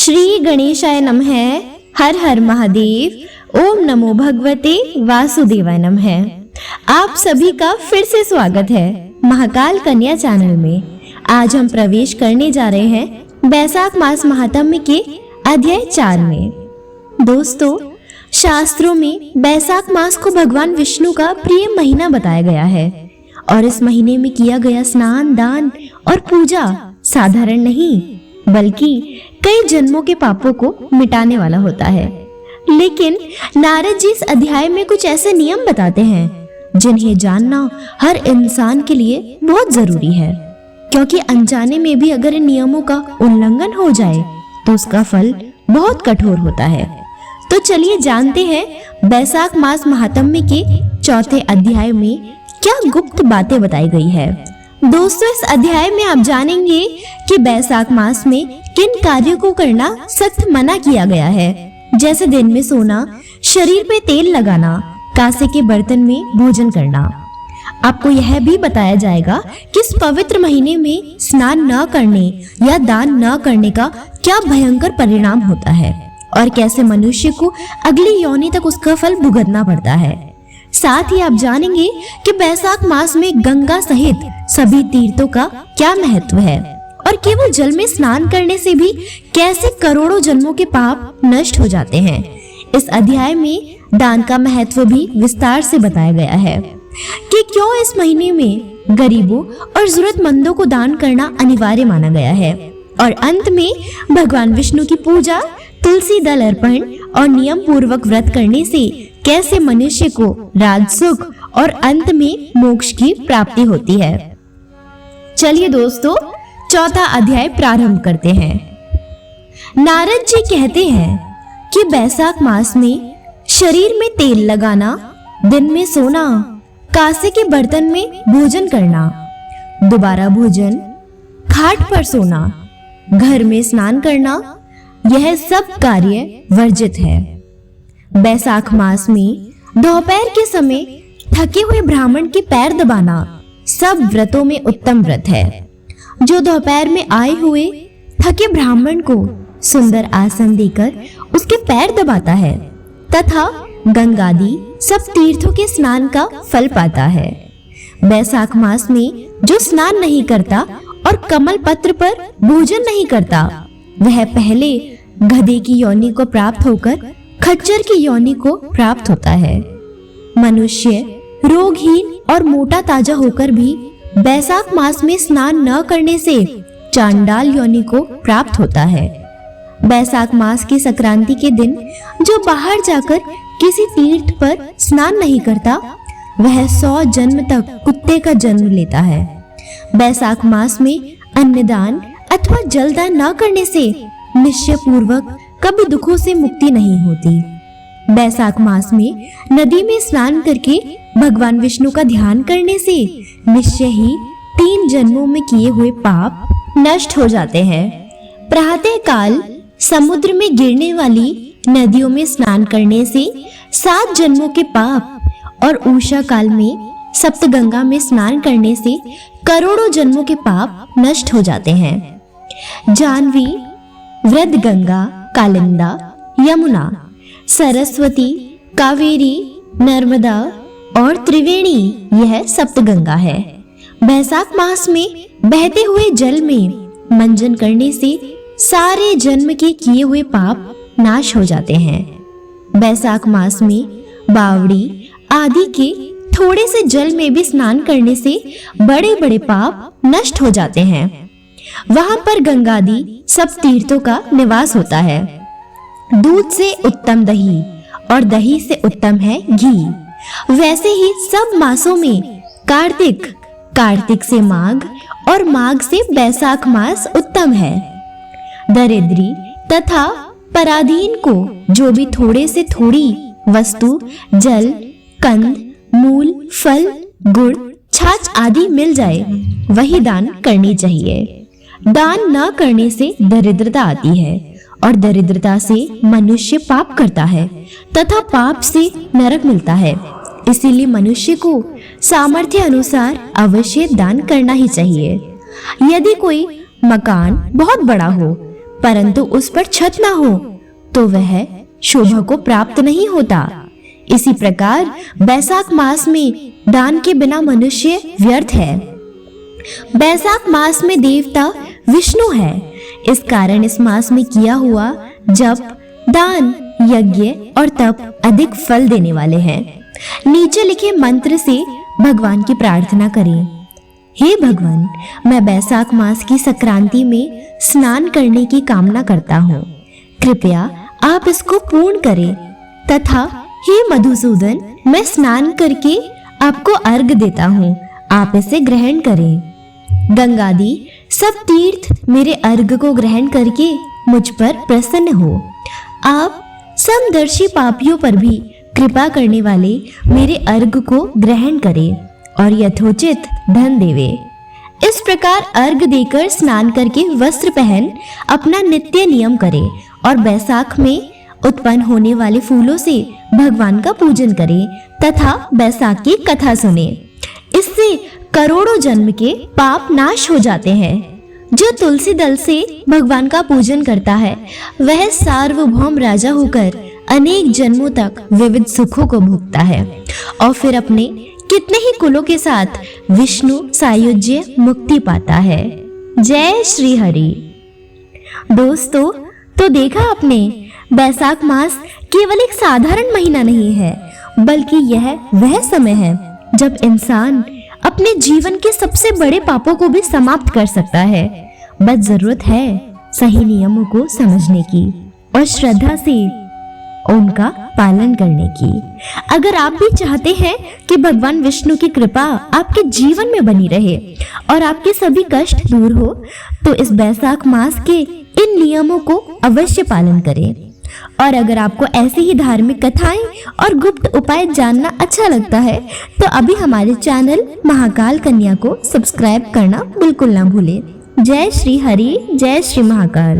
श्री गणेशाय नमः। हर हर महादेव। ओम नमो भगवते वासुदेवाय नमः। आप सभी का फिर से स्वागत है महाकाल कन्या चैनल में। आज हम प्रवेश करने जा रहे हैं बैसाख मास महात्म्य के अध्याय 4 में। दोस्तों, शास्त्रों में बैसाख मास को भगवान विष्णु का प्रिय महीना बताया गया है और इस महीने में किया गया स्नान, दान और पूजा साधारण नहीं बल्कि कई जन्मों के पापों को मिटाने वाला होता है। लेकिन नारद जी इस अध्याय में कुछ ऐसे नियम बताते हैं जिन्हें जानना हर इंसान के लिए बहुत जरूरी है, क्योंकि अनजाने में भी अगर इन नियमों का उल्लंघन हो जाए तो उसका फल बहुत कठोर होता है। तो चलिए जानते हैं बैसाख मास महात्म्य के 4थे अध्याय में क्या गुप्त बातें बताई गई है। दोस्तों, इस अध्याय में आप जानेंगे कि बैसाख मास में किन कार्यों को करना सख्त मना किया गया है, जैसे दिन में सोना, शरीर पे तेल लगाना, कांसे के बर्तन में भोजन करना। आपको यह भी बताया जाएगा कि इस पवित्र महीने में स्नान न करने या दान न करने का क्या भयंकर परिणाम होता है और कैसे मनुष्य को अगली योनि तक उसका फल भुगतना पड़ता है। साथ ही आप जानेंगे कि बैसाख मास में गंगा सहित सभी तीर्थों का क्या महत्व है और केवल जल में स्नान करने से भी कैसे करोड़ों जन्मों के पाप नष्ट हो जाते हैं। इस अध्याय में दान का महत्व भी विस्तार से बताया गया है कि क्यों इस महीने में गरीबों और जरूरतमंदों को दान करना अनिवार्य माना गया है। और अंत में भगवान विष्णु की पूजा, तुलसी दल अर्पण और नियम पूर्वक व्रत करने से कैसे मनुष्य को राजसुख और अंत में मोक्ष की प्राप्ति होती है। चलिए दोस्तों, 4था अध्याय प्रारंभ करते हैं। नारद जी कहते हैं कि बैसाख मास में शरीर में तेल लगाना, दिन में सोना, कांसे के बर्तन में भोजन करना, दोबारा भोजन, खाट पर सोना, घर में स्नान करना, यह सब कार्य वर्जित है। बैसाख मास में दोपहर के समय थके हुए ब्राह्मण के पैर दबाना सब व्रतों में उत्तम व्रत है। जो दोपहर में आए हुए थके ब्राह्मण को सुंदर आसन देकर उसके पैर दबाता है तथा गंगादि सब तीर्थों के स्नान का फल पाता है। बैसाख मास में जो स्नान नहीं करता और कमल पत्र पर भोजन नहीं करता, वह पहले गधे की योनि को प्राप्त होकर खच्चर की योनि को प्राप्त होता है। मनुष्य रोगहीन और मोटा ताजा होकर भी बैसाख मास में स्नान न करने से चांडाल योनि को प्राप्त होता है। बैसाख मास की संक्रांति के दिन जो बाहर जाकर किसी तीर्थ पर स्नान नहीं करता, वह 100 जन्म तक कुत्ते का जन्म लेता है। बैसाख मास में अन्नदान अथवा जलदान न करने से निश्चय पूर्वक कभी दुखों से मुक्ति नहीं होती। बैसाख मास में नदी में स्नान करके भगवान विष्णु का ध्यान करने से निश्चय ही 3 जन्मों में किए हुए पाप नष्ट हो जाते हैं। प्रातः काल समुद्र में गिरने वाली नदियों में स्नान करने से 7 जन्मों के पाप और उषा काल में सप्तगंगा में स्नान करने से करोड़ों जन्मों के पाप नष्ट हो जाते हैं। जानवी, वृद्धगंगा, कालिंदा, यमुना, सरस्वती, कावेरी, नर्मदा और त्रिवेणी, यह सप्तगंगा है। बैसाख मास में बहते हुए जल में मंजन करने से सारे जन्म के किए हुए पाप नाश हो जाते हैं। बैसाख मास में बावड़ी आदि के थोड़े से जल में भी स्नान करने से बड़े बड़े पाप नष्ट हो जाते हैं। वहां पर गंगादि सब तीर्थों का निवास होता है। दूध से उत्तम दही और दही से उत्तम है घी। वैसे ही सब मासों में कार्तिक, कार्तिक से माघ और माघ से बैसाख मास उत्तम है। दरिद्री तथा पराधीन को जो भी थोड़े से थोड़ी वस्तु, जल, कंद, मूल, फल, गुड़, छाछ आदि मिल जाए, वही दान करनी चाहिए। दान न करने से दरिद्रता आती है और दरिद्रता से मनुष्य पाप करता है तथा पाप से नरक मिलता है। इसीलिए मनुष्य को सामर्थ्य अनुसार अवश्य दान करना ही चाहिए। यदि कोई मकान बहुत बड़ा हो परंतु उस पर छत ना हो तो वह शोभा को प्राप्त नहीं होता। इसी प्रकार बैसाख मास में दान के बिना मनुष्य व्यर्थ है। बैसाख मास में देवता विष्णु है, इस कारण इस मास में किया हुआ जप, दान, यज्ञ और तप अधिक फल देने वाले हैं। नीचे लिखे मंत्र से भगवान की प्रार्थना करें। हे भगवान, मैं बैसाख मास की संक्रांति में स्नान करने की कामना करता हूँ, कृपया आप इसको पूर्ण करें। तथा हे मधुसूदन, मैं स्नान करके आपको अर्घ देता हूँ, आप इसे ग्रहण करें। गंगादि सब तीर्थ मेरे अर्घ को ग्रहण करके मुझ पर प्रसन्न हो। आप समदर्शी पापियों पर भी कृपा करने वाले मेरे अर्घ को ग्रहण करें और यथोचित धन देवे। इस प्रकार अर्घ देकर स्नान करके वस्त्र पहन अपना नित्य नियम करे और बैसाख में उत्पन्न होने वाले फूलों से भगवान का पूजन करें तथा बैसाख की कथा सुने। इससे करोड़ों जन्म के पाप नाश हो जाते हैं। जो तुलसी दल से भगवान का पूजन करता है वह सार्वभौम राजा होकर अनेक जन्मों तक विविध सुखों को भोगता है और फिर अपने कितने ही कुलों के साथ विष्णु सायुज्य मुक्ति पाता है। जय श्री हरि। दोस्तों, तो देखा आपने, बैसाख मास केवल एक साधारण महीना नहीं है, बल्कि यह वह समय है जब इंसान अपने जीवन के सबसे बड़े पापों को भी समाप्त कर सकता है। बस जरूरत है सही नियमों को समझने की और श्रद्धा से उनका पालन करने की। अगर आप भी चाहते हैं कि भगवान विष्णु की कृपा आपके जीवन में बनी रहे और आपके सभी कष्ट दूर हो, तो इस बैसाख मास के इन नियमों को अवश्य पालन करें। और अगर आपको ऐसी ही धार्मिक कथाएं और गुप्त उपाय जानना अच्छा लगता है तो अभी हमारे चैनल महाकाल कन्या को सब्सक्राइब करना बिल्कुल ना भूलें। जय श्री हरि, जय श्री महाकाल।